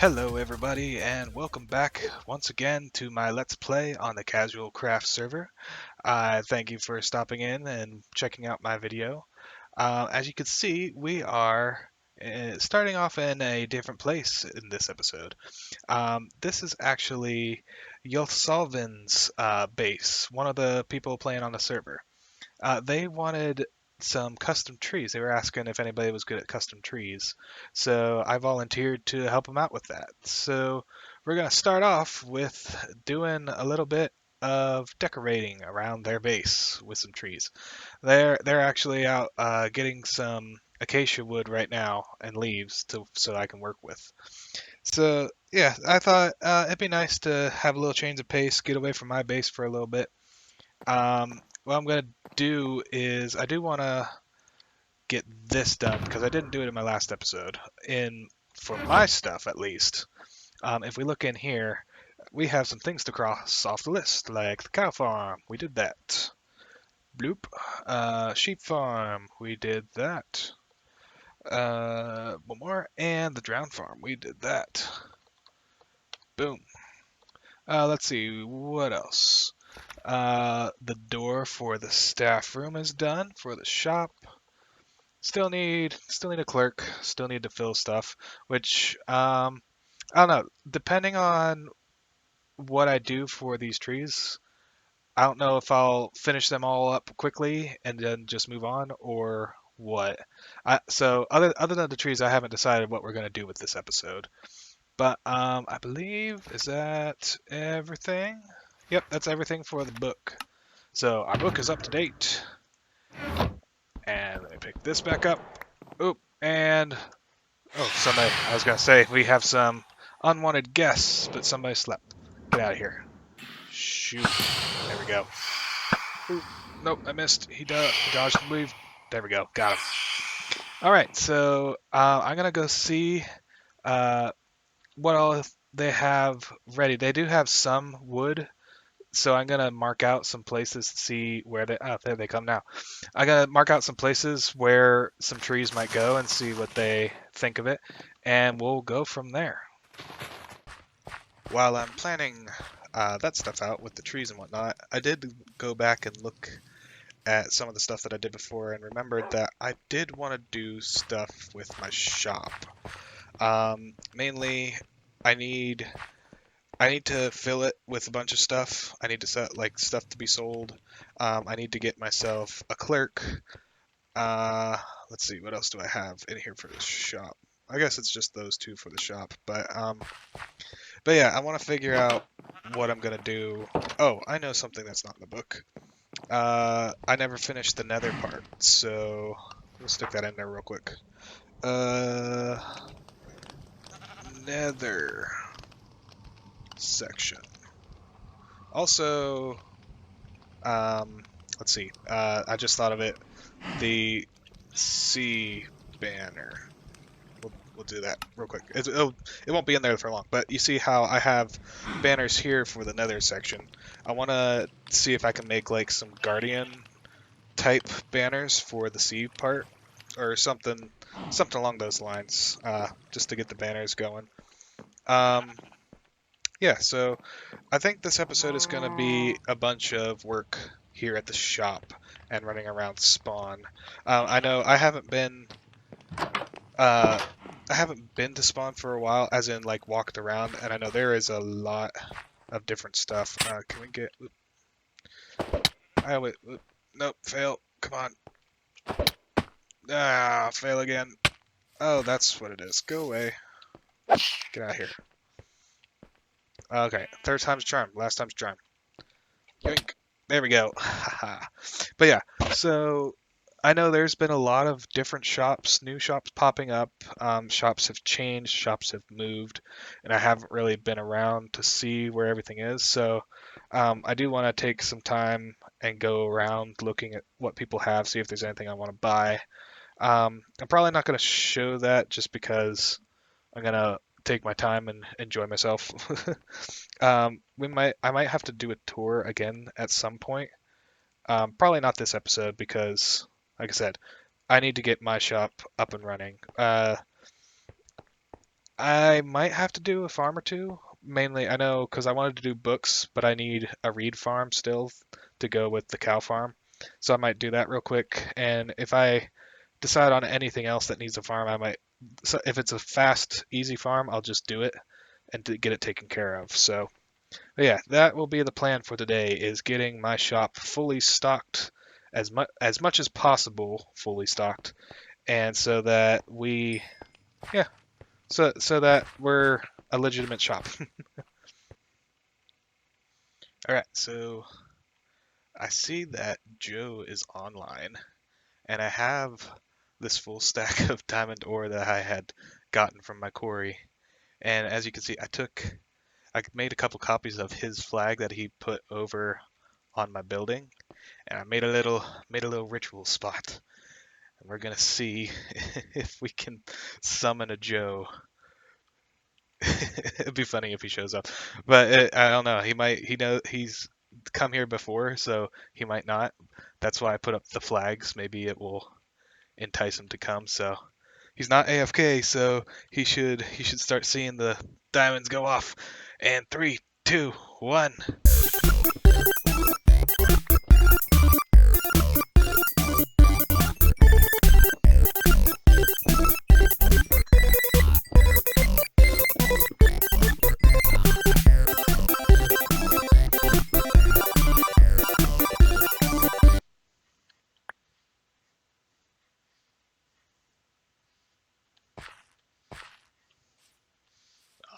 Hello everybody and welcome back once again to my Let's Play on the Casual Craft server. Thank you for stopping in and checking out my video. As you can see, we are starting off in a different place in this episode. This is actually Yotsalvin's base, one of the people playing on the server. They wanted some custom trees. They were asking if anybody was good at custom trees. So I volunteered to help them out with that. So we're going to start off with doing a little bit of decorating around their base with some trees. They're actually out getting some acacia wood right now and leaves so I can work with. So yeah, I thought it'd be nice to have a little change of pace, get away from my base for a little bit. What I'm gonna do is I do want to get this done because I didn't do it in my last episode. In for my stuff at least. If we look in here, we have some things to cross off the list, like the cow farm. We did that. Bloop. Sheep farm. We did that. One more, and the drown farm. We did that. Boom. Let's see what else. The door for the staff room is done for the shop. Still need a clerk. Still need to fill stuff, which I don't know. Depending on what I do for these trees, I don't know if I'll finish them all up quickly and then just move on or what. So other than the trees, I haven't decided what we're gonna do with this episode. But I believe is that everything. Yep, that's everything for the book. So our book is up to date. And let me pick this back up. Oop, and oh, somebody. I was gonna say we have some unwanted guests, but somebody slept. Get out of here. Shoot. There we go. Oop, nope, I missed. He dodged the move. There we go. Got him. All right, so I'm gonna go see what all they have ready. They do have some wood, so I'm gonna mark out some places to see where they. Oh, there they come now. I gotta mark out some places where some trees might go and see what they think of it, and we'll go from there. While I'm planning that stuff out with the trees and whatnot, I did go back and look at some of the stuff that I did before and remembered that I did want to do stuff with my shop. Mainly, I need I need to fill it with a bunch of stuff. I need to set like stuff to be sold. I need to get myself a clerk. Uh, let's see, what else do I have in here for the shop? I guess it's just those two for the shop, but yeah, I want to figure out what I'm gonna do. Oh, I know something that's not in the book. I never finished the nether part, so we'll stick that in there real quick. Uh, Nether section. Also, let's see. I just thought of it. The sea banner. We'll do that real quick. It won't be in there for long, but you see how I have banners here for the nether section. I want to see if I can make like some guardian type banners for the sea part or something along those lines, just to get the banners going. Yeah, so I think this episode is going to be a bunch of work here at the shop and running around spawn. I know uh, I haven't been to spawn for a while, as in like walked around, and I know there is a lot of different stuff. Can we get? Wait. Nope, fail. Come on. Fail again. Oh, that's what it is. Go away. Get out of here. Okay, third time's charm. Last time's charm. Yoink. There we go. But yeah, so I know there's been a lot of different shops, new shops popping up. Shops have changed, shops have moved, and I haven't really been around to see where everything is. So I do want to take some time and go around looking at what people have, see if there's anything I want to buy. I'm probably not going to show that just because I'm going to take my time and enjoy myself. I might have to do a tour again at some point. Probably not this episode because, like I said, I need to get my shop up and running. I might have to do a farm or two. Mainly, I know because I wanted to do books, but I need a reed farm still to go with the cow farm. So I might do that real quick. And if I decide on anything else that needs a farm, I might. So if it's a fast, easy farm, I'll just do it and to get it taken care of. So yeah, that will be the plan for today: is getting my shop fully stocked, as much as possible, fully stocked, and so that yeah, so that we're a legitimate shop. All right, so I see that Joe is online, and I have this full stack of diamond ore that I had gotten from my quarry. And as you can see, I made a couple copies of his flag that he put over on my building, and I made a little ritual spot. And we're gonna see if we can summon a Joe. It'd be funny if he shows up, but I don't know. He's come here before, so he might not. That's why I put up the flags. Maybe it will entice him to come. So he's not AFK, so he should start seeing the diamonds go off. And three, two, one.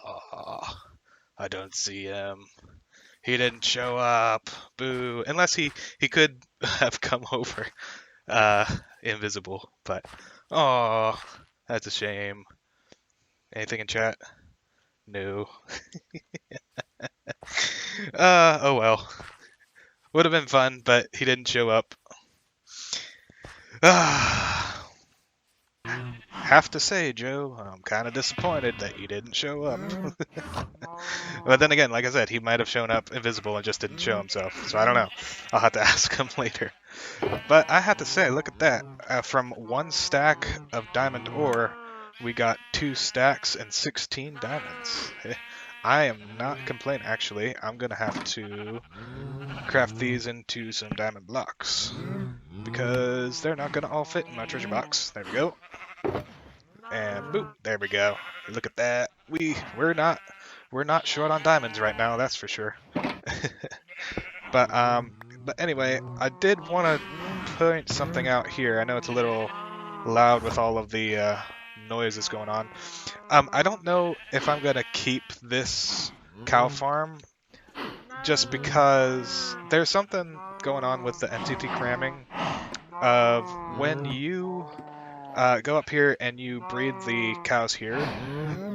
Oh, I don't see him. He didn't show up. Boo. Unless he could have come over uh invisible, but oh, that's a shame. Anything in chat? No. Oh well. Would have been fun, but he didn't show up. Ah, have to say, Joe, I'm kind of disappointed that you didn't show up. But then again, like I said, he might have shown up invisible and just didn't show himself. So I don't know. I'll have to ask him later. But I have to say, look at that. From one stack of diamond ore, we got 2 stacks and 16 diamonds. I am not complaining, actually. I'm going to have to craft these into some diamond blocks, because they're not going to all fit in my treasure box. There we go. And boop, there we go. Look at that. We're not short on diamonds right now, that's for sure. But anyway, I did want to point something out here. I know it's a little loud with all of the noise that's going on. I don't know if I'm gonna keep this cow farm, just because there's something going on with the entity cramming of when you go up here and you breed the cows here,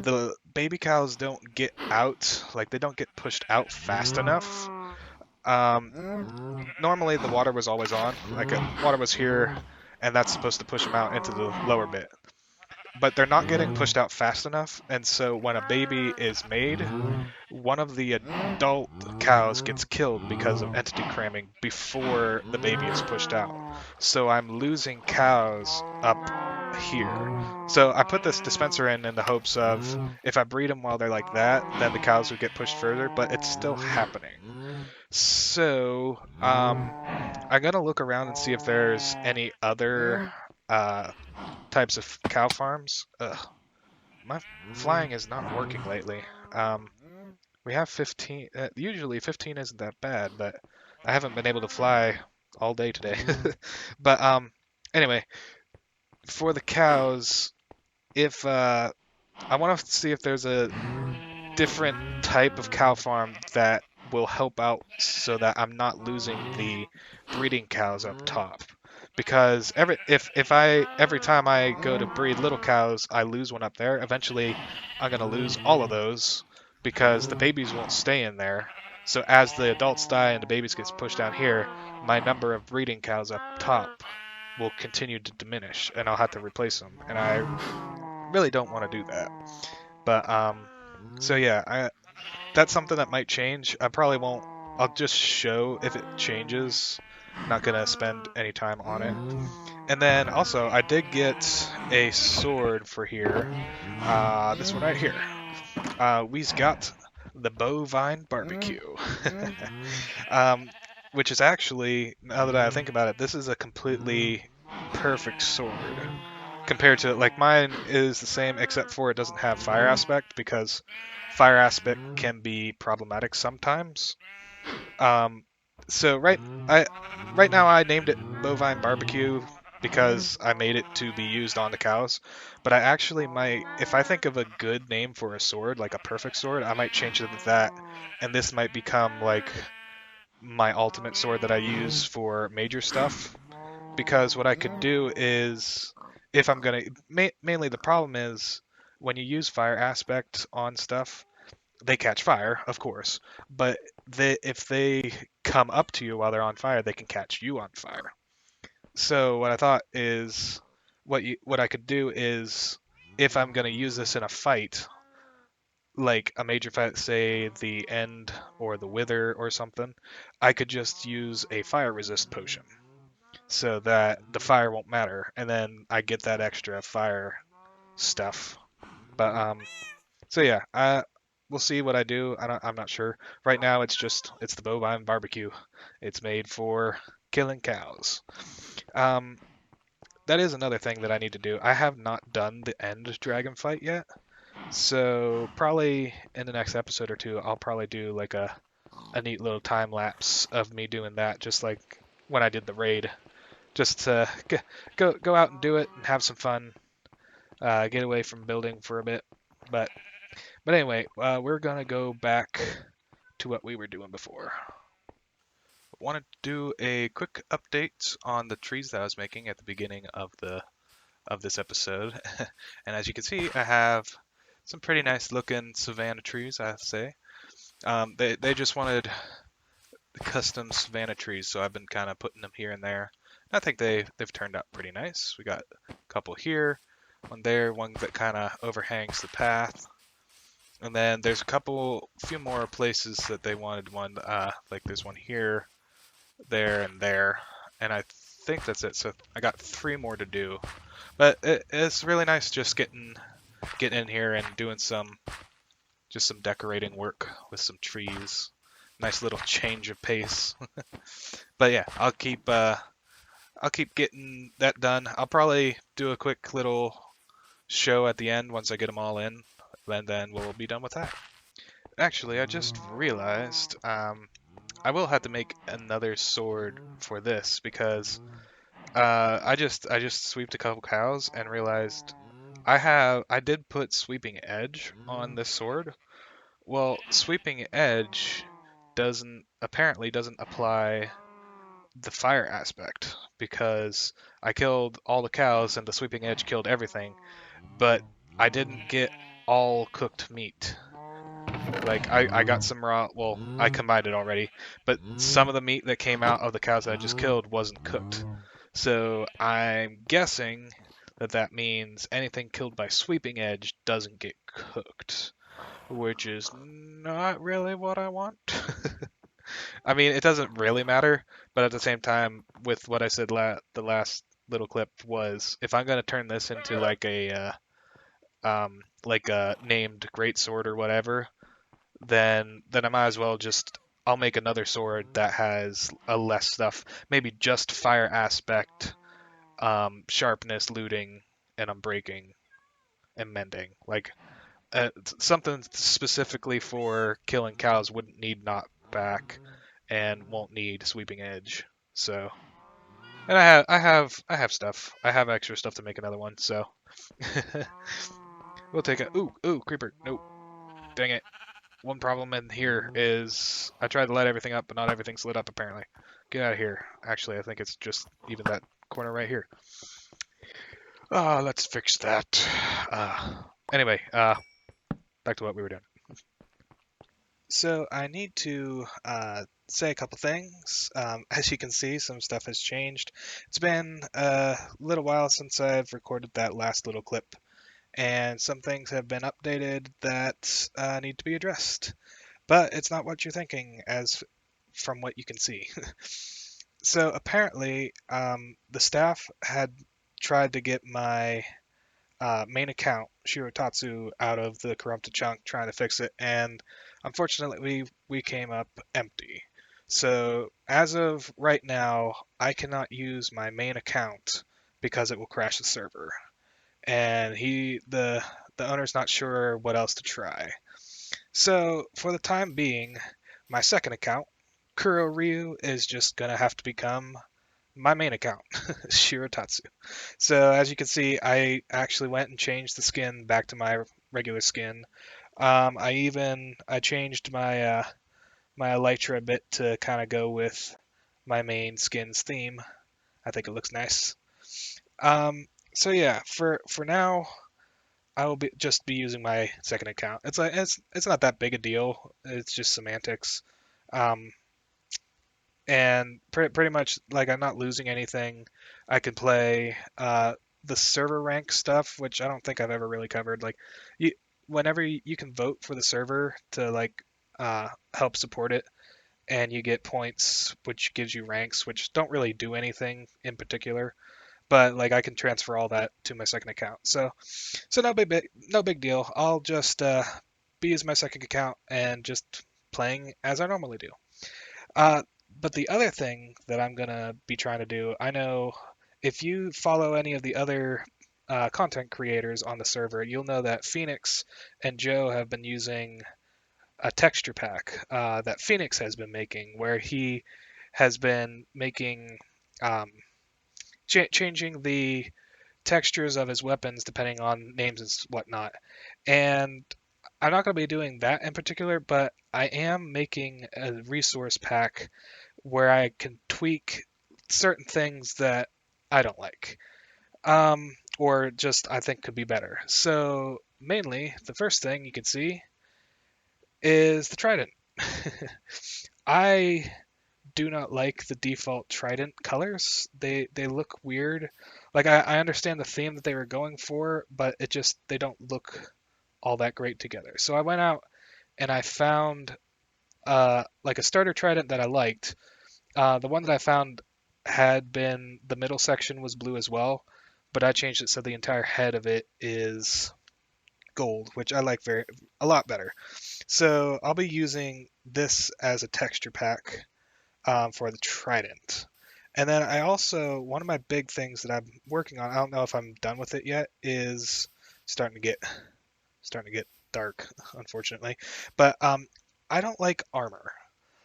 the baby cows don't get out, like they don't get pushed out fast enough. Normally the water was always on, like water was here, and that's supposed to push them out into the lower bit. But they're not getting pushed out fast enough, and so when a baby is made, one of the adult cows gets killed because of entity cramming before the baby is pushed out. So I'm losing cows up here. So I put this dispenser in the hopes of, if I breed them while they're like that, then the cows would get pushed further, but it's still happening. So I'm gonna look around and see if there's any other types of cow farms. Ugh, my flying is not working lately. We have 15. Usually 15 isn't that bad, but I haven't been able to fly all day today. But anyway, for the cows, if I want to see if there's a different type of cow farm that will help out so that I'm not losing the breeding cows up top. Because every time I go to breed little cows, I lose one up there. Eventually, I'm gonna lose all of those because the babies won't stay in there. So as the adults die and the babies gets pushed down here, my number of breeding cows up top will continue to diminish, and I'll have to replace them. And I really don't want to do that. But so yeah, that's something that might change. I probably won't. I'll just show if it changes. Not gonna spend any time on it. And then also, I did get a sword for here. This one right here. We've got the bovine barbecue, um, which is actually, now that I think about it, this is a completely perfect sword compared to like mine is the same except for it doesn't have fire aspect because fire aspect can be problematic sometimes. Um, so I right now I named it bovine barbecue because I made it to be used on the cows. But I actually might, if I think of a good name for a sword, like a perfect sword, I might change it to that, and this might become like my ultimate sword that I use for major stuff. Because what I could do is, if I'm gonna, mainly the problem is when you use fire aspect on stuff, they catch fire, of course, but if they come up to you while they're on fire, they can catch you on fire. So what I thought is, what I could do is, if I'm going to use this in a fight, like a major fight, say the end or the wither or something, I could just use a fire resist potion so that the fire won't matter, and then I get that extra fire stuff. But so yeah, we'll see what I do. I'm not sure. Right now, it's the bovine barbecue. It's made for killing cows. Um, that is another thing that I need to do. I have not done the end dragon fight yet, so probably in the next episode or two, I'll probably do like a neat little time lapse of me doing that, just like when I did the raid, just to go out and do it and have some fun, get away from building for a bit. But anyway, we're gonna go back to what we were doing before. Wanted to do a quick update on the trees that I was making at the beginning of this episode. And as you can see, I have some pretty nice looking savanna trees, I have to say. They just wanted custom savanna trees, so I've been kind of putting them here and there. I think they've turned out pretty nice. We got a couple here, one there, one that kind of overhangs the path. And then there's few more places that they wanted one, like there's one here, there, and there. And I think that's it. So I got 3 more to do. But it's really nice just getting in here and doing some decorating work with some trees. Nice little change of pace. But yeah, I'll keep getting that done. I'll probably do a quick little show at the end once I get them all in, and then we'll be done with that. Actually, I just realized I will have to make another sword for this because I just sweeped a couple cows and realized I did put sweeping edge on this sword. Well, sweeping edge doesn't apply the fire aspect because I killed all the cows and the sweeping edge killed everything, but I didn't get all cooked meat. Like I got some raw, well, I combined it already, but some of the meat that came out of the cows that I just killed wasn't cooked. So I'm guessing that that means anything killed by sweeping edge doesn't get cooked, which is not really what I want. I mean, it doesn't really matter, but at the same time, with what I said the last little clip was, if I'm gonna turn this into like a named great sword or whatever, then I might as well just I'll make another sword that has a less stuff, maybe just fire aspect, sharpness, looting, and unbreaking and mending. Like something specifically for killing cows wouldn't need knockback and won't need sweeping edge. So, and I have stuff. I have extra stuff to make another one. So we'll take it. Ooh, creeper. Nope. Dang it. One problem in here is I tried to light everything up, but not everything's lit up apparently. Get out of here. Actually, I think it's just even that corner right here. Let's fix that. Anyway, back to what we were doing. So I need to say a couple things. As you can see, some stuff has changed. It's been a little while since I've recorded that last little clip, and some things have been updated that need to be addressed. But it's not what you're thinking, as from what you can see. So apparently, the staff had tried to get my main account, Shirotatsu, out of the corrupted chunk, trying to fix it, and unfortunately, we came up empty. So as of right now, I cannot use my main account because it will crash the server, and the owner's not sure what else to try. So for the time being, my second account, Kuro Ryu, is just gonna have to become my main account, Shirotatsu. So as you can see, I actually went and changed the skin back to my regular skin. I changed my elytra a bit to kind of go with my main skin's theme. I think it looks nice. So yeah, for now, I will just be using my second account. It's not that big a deal. It's just semantics. Um, and pretty much like I'm not losing anything. I can play the server rank stuff, which I don't think I've ever really covered. Like, you, whenever you can vote for the server to like help support it, and you get points, which gives you ranks, which don't really do anything in particular. But like I can transfer all that to my second account, so no big deal. I'll just be as my second account and just playing as I normally do. Uh, but the other thing that I'm gonna be trying to do, I know if you follow any of the other content creators on the server, you'll know that Phoenix and Joe have been using a texture pack that Phoenix has been making, where he has been making um, changing the textures of his weapons depending on names and whatnot. And I'm not going to be doing that in particular, but I am making a resource pack where I can tweak certain things that I don't like, or just I think could be better. So mainly, the first thing you can see is the trident. I do not like the default trident colors. They look weird. Like I understand the theme that they were going for, but they don't look all that great together. So I went out and I found like a starter trident that I liked. The one that I found had been the middle section was blue as well, but I changed it so the entire head of it is gold, which I like a lot better. So I'll be using this as a texture pack for the trident. And then one of my big things that I'm working on, I don't know if I'm done with it yet, is starting to get starting to get dark, unfortunately. But I don't like armor.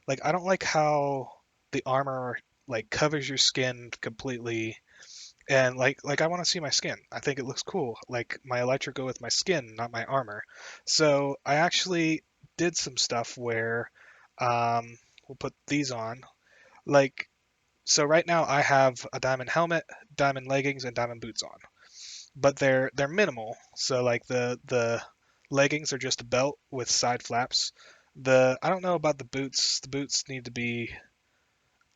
Like I don't like how the armor like covers your skin completely, and like I want to see my skin. I think it looks cool. Like my elytra go with my skin, not my armor. So I actually did some stuff where we'll put these on. Like so right now I have a diamond helmet, diamond leggings, and diamond boots on, but they're minimal. So like the leggings are just a belt with side flaps. The I don't know about the boots. The boots need to be.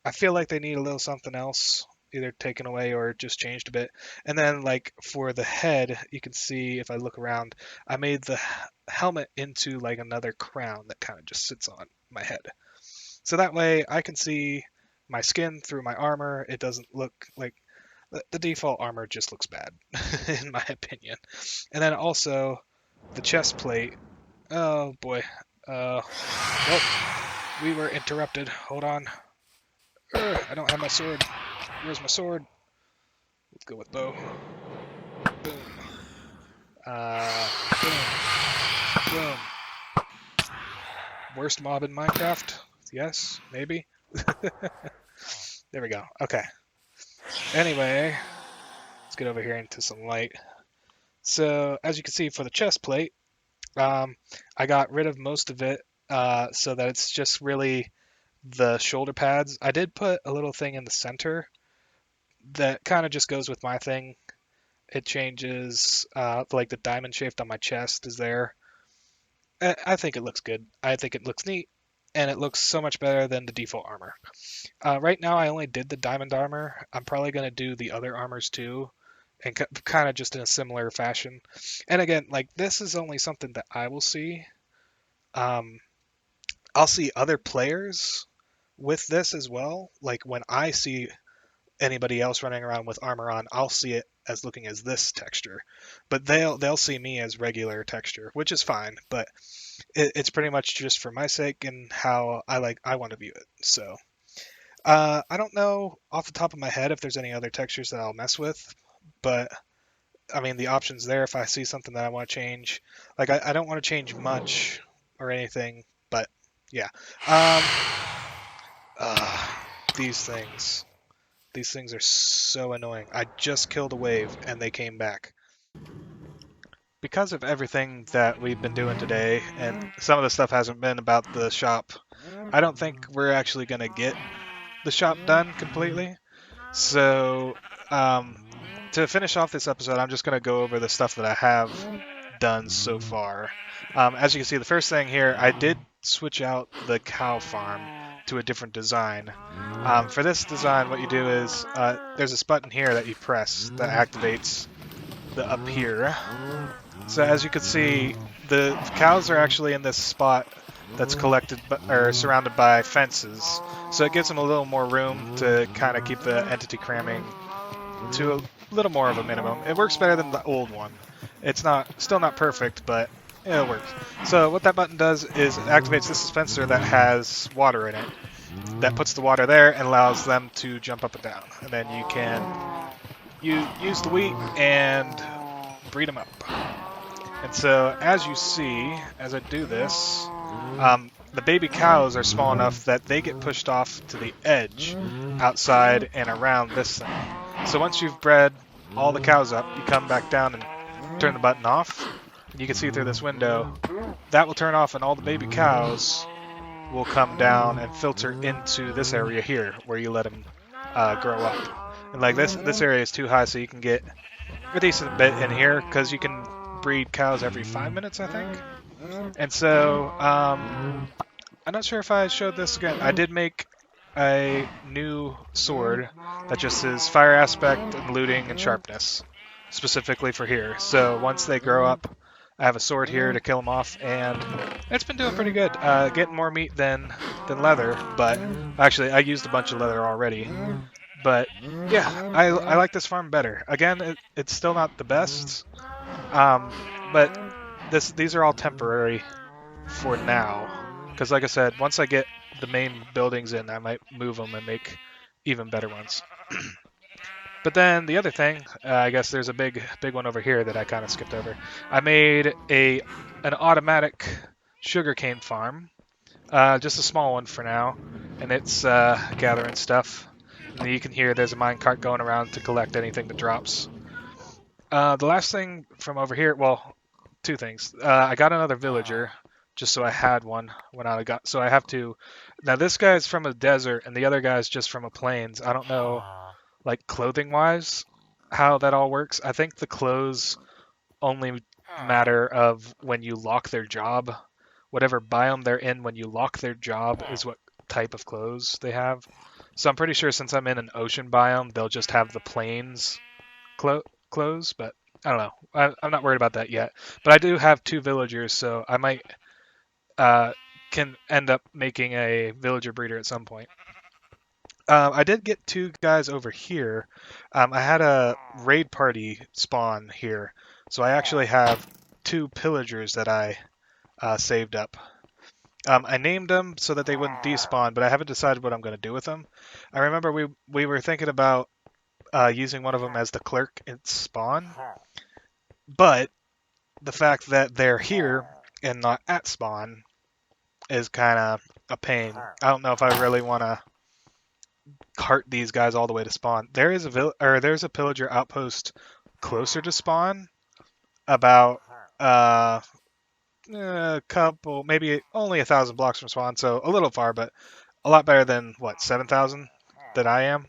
I feel like they need a little something else, either taken away or just changed a bit. And then like for the head, you can see if I look around, I made the helmet into like another crown that kind of just sits on my head. So that way I can see my skin through my armor. It doesn't look like the default armor just looks bad, in my opinion. And then also the chest plate. Oh boy. Well, we were interrupted. Hold on. I don't have my sword. Where's my sword? Let's go with bow. Boom. Boom. Boom. Worst mob in Minecraft? Yes, maybe. There we go. Okay. Anyway, let's get over here into some light. So, as you can see for the chest plate, I got rid of most of it so that it's just really the shoulder pads. I did put a little thing in the center that kind of just goes with my thing. It changes, like the diamond shape on my chest is there. I think it looks good. I think it looks neat, and it looks so much better than the default armor. Right now, I only did the diamond armor. I'm probably going to do the other armors too, and kind of just in a similar fashion. And again, like this is only something that I will see. Um, I'll see other players with this as well, like when I see anybody else running around with armor on, I'll see it as looking as this texture, but they'll see me as regular texture, which is fine. But it's pretty much just for my sake and how I want to view it. So I don't know off the top of my head if there's any other textures that I'll mess with, but I mean the options there if I see something that I want to change. Like I don't want to change much or anything, but yeah. Um, uh, these things. These things are so annoying. I just killed a wave and they came back. Because of everything that we've been doing today, and some of the stuff hasn't been about the shop, I don't think we're actually going to get the shop done completely. So, um, to finish off this episode, I'm just going to go over the stuff that I have done so far. As you can see, the first thing here, I did switch out the cow farm to a different design. For this design, what you do is there's this button here that you press that activates the up here. So as you can see, the cows are actually in this spot that's collected or surrounded by fences. So it gives them a little more room to kind of keep the entity cramming to a little more of a minimum. It works better than the old one. It's still not perfect, but it works. So what that button does is it activates this dispenser that has water in it. That puts the water there and allows them to jump up and down. And then you can use the wheat and breed them up. And so as you see, as I do this, the baby cows are small enough that they get pushed off to the edge outside and around this thing. So once you've bred all the cows up, you come back down and turn the button off. And you can see through this window, that will turn off and all the baby cows will come down and filter into this area here where you let them grow up. And like this area is too high, so you can get a decent bit in here because you can breed cows every 5 minutes, I think. And so I'm not sure if I showed this again. I did make a new sword that just says fire aspect and looting and sharpness specifically for here. So once they grow up, I have a sword here to kill them off, and it's been doing pretty good. Getting more meat than leather, but actually I used a bunch of leather already. But yeah, I like this farm better. Again, it's still not the best, but these are all temporary for now. Because like I said, once I get the main buildings in, I might move them and make even better ones. But then the other thing, I guess there's a big one over here that I kind of skipped over. I made an automatic sugarcane farm, just a small one for now, and it's gathering stuff. And you can hear there's a minecart going around to collect anything that drops. The last thing from over here, well, two things. I got another villager, just so I had one when I got. So I have to. Now this guy's from a desert, and the other guy's just from a plains. I don't know, like clothing wise, how that all works. I think the clothes only matter of when you lock their job. Whatever biome they're in when you lock their job is what type of clothes they have. So I'm pretty sure since I'm in an ocean biome, they'll just have the plains clothes, but I don't know. I'm not worried about that yet. But I do have two villagers, so I might can end up making a villager breeder at some point. I did get two guys over here. I had a raid party spawn here, so I actually have two pillagers that I saved up. I named them so that they wouldn't despawn, but I haven't decided what I'm going to do with them. I remember we were thinking about using one of them as the clerk in spawn, but the fact that they're here and not at spawn is kind of a pain. I don't know if I really want to cart these guys all the way to spawn. There is there's a pillager outpost closer to spawn, about a couple, maybe only 1,000 blocks from spawn, so a little far, but a lot better than what 7,000 that I am.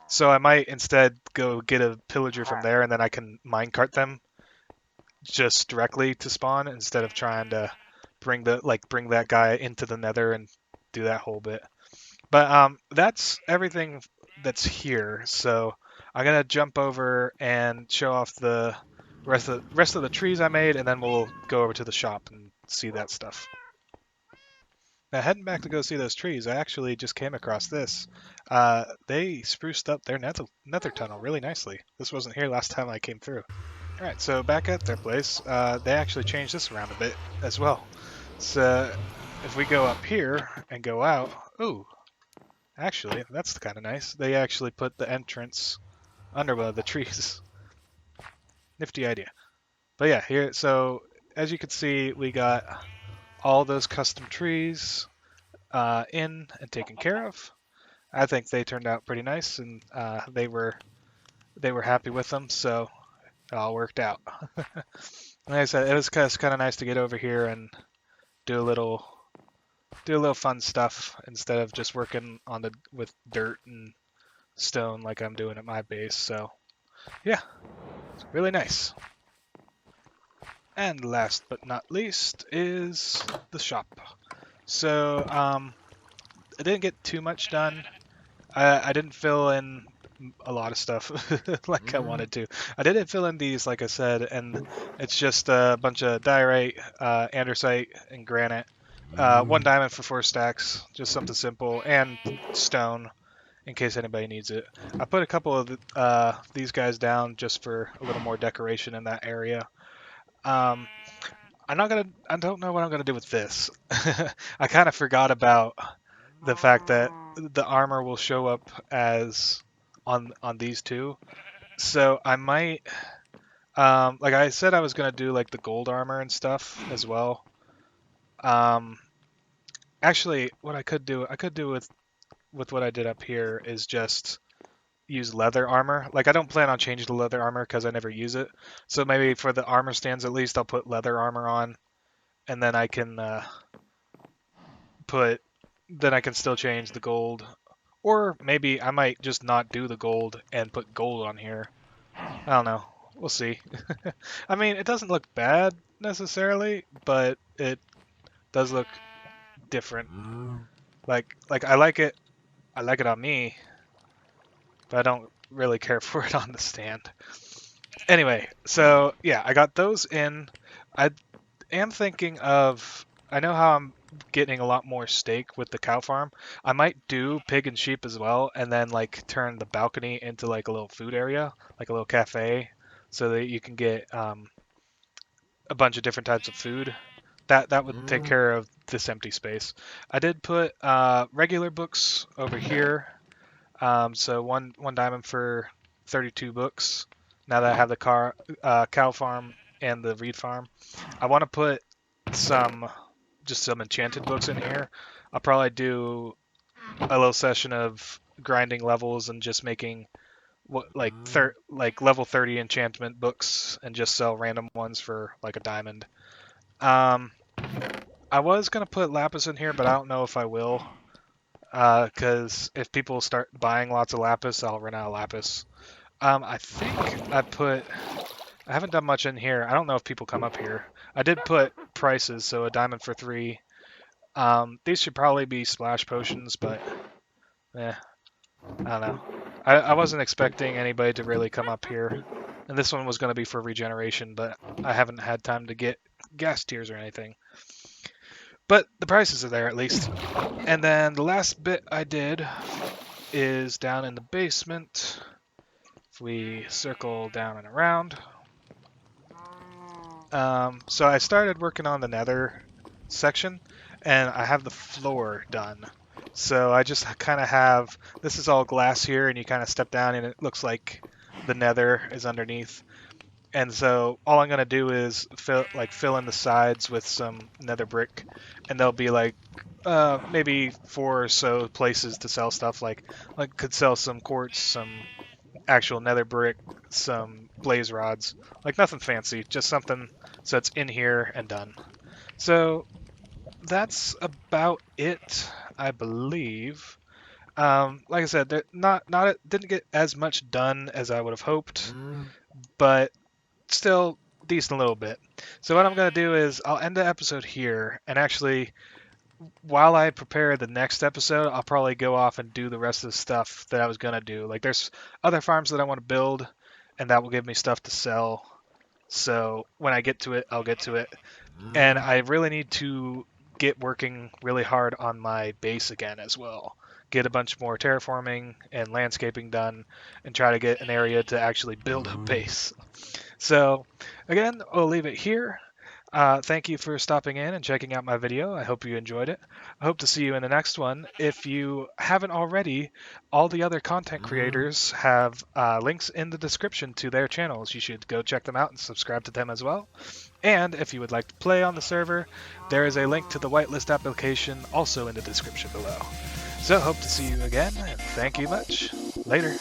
So I might instead go get a pillager from there, and then I can minecart them just directly to spawn instead of trying to bring that guy into the nether and do that whole bit. But that's everything that's here. So I'm gonna jump over and show off the rest of the trees I made, and then we'll go over to the shop and see that stuff. Now heading back to go see those trees, I actually just came across this. They spruced up their nether tunnel really nicely. This wasn't here last time I came through. All right, so back at their place, they actually changed this around a bit as well. So if we go up here and go out, ooh, actually that's kind of nice. They actually put the entrance under one of the trees. Nifty idea. But yeah, here, so as you can see, we got all those custom trees in and taken care of. I think they turned out pretty nice, and they were happy with them, so it all worked out. Like I said, it was kind of nice to get over here and do a little fun stuff instead of just working on the with dirt and stone like I'm doing at my base. So yeah, it's really nice. And last but not least is the shop. So I didn't get too much done. I didn't fill in a lot of stuff like I wanted to. I didn't fill in these, like I said, and it's just a bunch of diorite, andesite, and granite. One diamond for 4 stacks, just something simple, and stone in case anybody needs it. I put a couple of these guys down just for a little more decoration in that area. Um, I don't know what I'm gonna do with this. I kind of forgot about the fact that the armor will show up as on these two. So I might, like I said, I was gonna do like the gold armor and stuff as well. Um, Actually, what I could do with what I did up here is just use leather armor. Like I don't plan on changing the leather armor because I never use it. So maybe for the armor stands at least, I'll put leather armor on, and then I can put, then I can still change the gold. Or maybe I might just not do the gold and put gold on here. I don't know. We'll see. I mean, it doesn't look bad necessarily, but it does look different. Like I like it. I like it on me, but I don't really care for it on the stand. Anyway, so yeah, I got those in. I am thinking of. I know how I'm getting a lot more steak with the cow farm. I might do pig and sheep as well, and then like turn the balcony into like a little food area, like a little cafe, so that you can get a bunch of different types of food. That would take care of this empty space. I did put regular books over here. So one diamond for 32 books. Now that I have the cow farm and the reed farm, I want to put some just some enchanted books in here. I'll probably do a little session of grinding levels and just making what like level 30 enchantment books and just sell random ones for like a diamond. Um, I was gonna put lapis in here, but I don't know if I will. Because if people start buying lots of lapis, I'll run out of lapis. I think I haven't done much in here. I don't know if people come up here. I did put prices, so a diamond for 3. These should probably be splash potions, but I don't know. I wasn't expecting anybody to really come up here. And this one was going to be for regeneration, but I haven't had time to get gas tiers or anything. But the prices are there at least. And then the last bit I did is down in the basement. If we circle down and around. So I started working on the nether section, and I have the floor done. So I just kind of have, this is all glass here, and you kind of step down and it looks like the nether is underneath. And so all I'm gonna do is fill in the sides with some nether brick, and there'll be like maybe 4 or so places to sell stuff. Like could sell some quartz, some actual nether brick, some blaze rods. Like nothing fancy, just something so it's in here and done. So that's about it, I believe. Like I said, didn't get as much done as I would have hoped, but still decent a little bit. So what I'm gonna do is I'll end the episode here, and actually, while I prepare the next episode, I'll probably go off and do the rest of the stuff that I was gonna do. Like there's other farms that I want to build, and that will give me stuff to sell. So when I get to it, I'll get to it. And I really need to get working really hard on my base again as well. Get a bunch more terraforming and landscaping done, and try to get an area to actually build a base. So, again, I'll leave it here. Thank you for stopping in and checking out my video. I hope you enjoyed it. I hope to see you in the next one. If you haven't already, all the other content creators have links in the description to their channels. You should go check them out and subscribe to them as well. And if you would like to play on the server, there is a link to the Whitelist application also in the description below. So hope to see you again, and thank you much. Later.